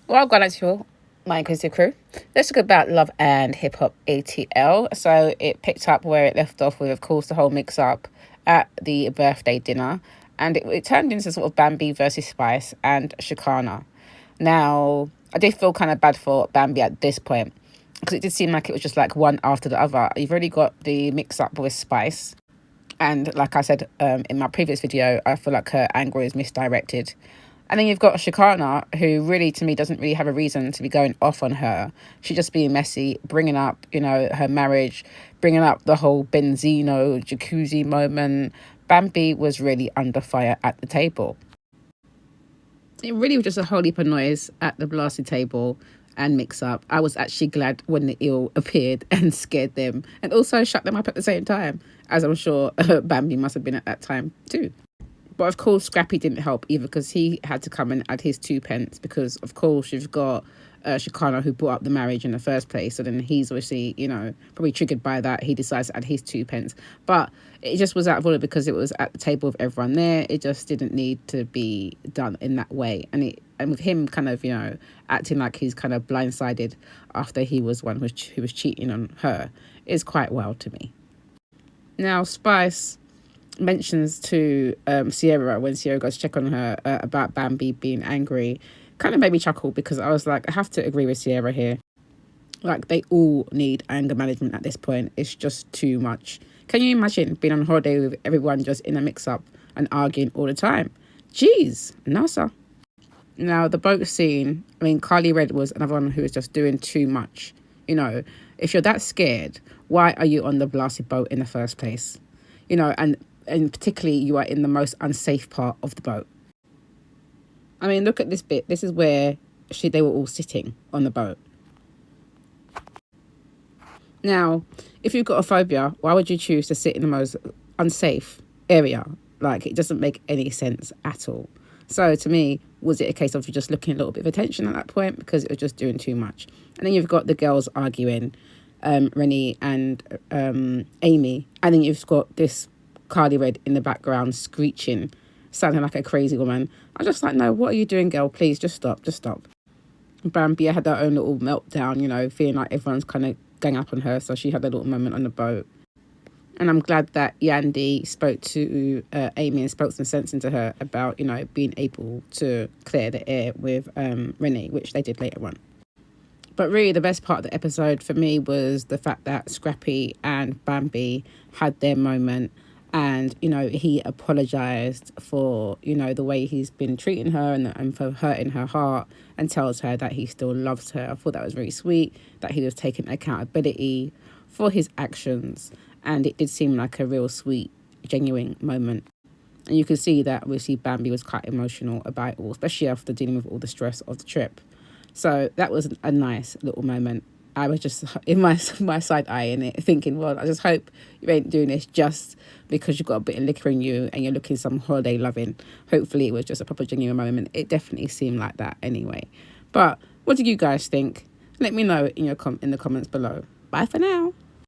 Well, gone to my inclusive crew. Let's talk about Love and Hip Hop ATL. So it picked up where it left off with, of course, the whole mix up at the birthday dinner. And it turned into sort of Bambi versus Spice and Shikana. Now, I did feel kind of bad for Bambi at this point because it did seem like it was just like one after the other. You've already got the mix up with Spice. And like I said in my previous video, I feel like her anger is misdirected. And then you've got Shikana, who really, to me, doesn't really have a reason to be going off on her. She's just being messy, bringing up, her marriage, bringing up the whole Benzino jacuzzi moment. Bambi was really under fire at the table. It really was just a whole heap of noise at the blasted table and mix up. I was actually glad when the eel appeared and scared them and also shut them up at the same time, as I'm sure Bambi must have been at that time too. But of course, Scrappy didn't help either because he had to come and add his 2 pence because, of course, you've got Shikana who brought up the marriage in the first place. So then he's obviously, probably triggered by that. He decides to add his 2 pence. But it just was out of order because it was at the table with everyone there. It just didn't need to be done in that way. And with him kind of, acting like he's kind of blindsided after he was one who was cheating on her is quite wild to me. Now, Spice mentions to Sierra when Sierra goes to check on her about Bambi being angry kind of made me chuckle because I was like, I have to agree with Sierra here. Like, they all need anger management at this point. It's just too much. Can you imagine being on holiday with everyone just in a mix-up and arguing all the time? Jeez, NASA. Now, the boat scene, Carly Red was another one who was just doing too much. If you're that scared, why are you on the blasted boat in the first place? And particularly you are in the most unsafe part of the boat. Look at this bit. This is where they were all sitting on the boat. Now, if you've got a phobia, why would you choose to sit in the most unsafe area? Like, it doesn't make any sense at all. So to me, was it a case of you just looking a little bit of attention at that point because it was just doing too much? And then you've got the girls arguing, Renee and Amy. And then you've got this Carly Red in the background screeching, sounding like a crazy woman. I was just like, no, what are you doing, girl? Please, just stop. Bambi had her own little meltdown, feeling like everyone's kind of gang up on her. So she had a little moment on the boat. And I'm glad that Yandy spoke to Amy and spoke some sense into her about, being able to clear the air with Renee, which they did later on. But really, the best part of the episode for me was the fact that Scrappy and Bambi had their moment. And, he apologised for, the way he's been treating her and for hurting her heart, and tells her that he still loves her. I thought that was very sweet, that he was taking accountability for his actions. And it did seem like a real sweet, genuine moment. And you could see that, obviously, Bambi was quite emotional about it all, especially after dealing with all the stress of the trip. So that was a nice little moment. I was just in my side eye in it, thinking, well, I just hope you ain't doing this just because you've got a bit of liquor in you and you're looking some holiday loving. Hopefully it was just a proper genuine moment. It definitely seemed like that anyway. But what do you guys think? Let me know in the comments below. Bye for now.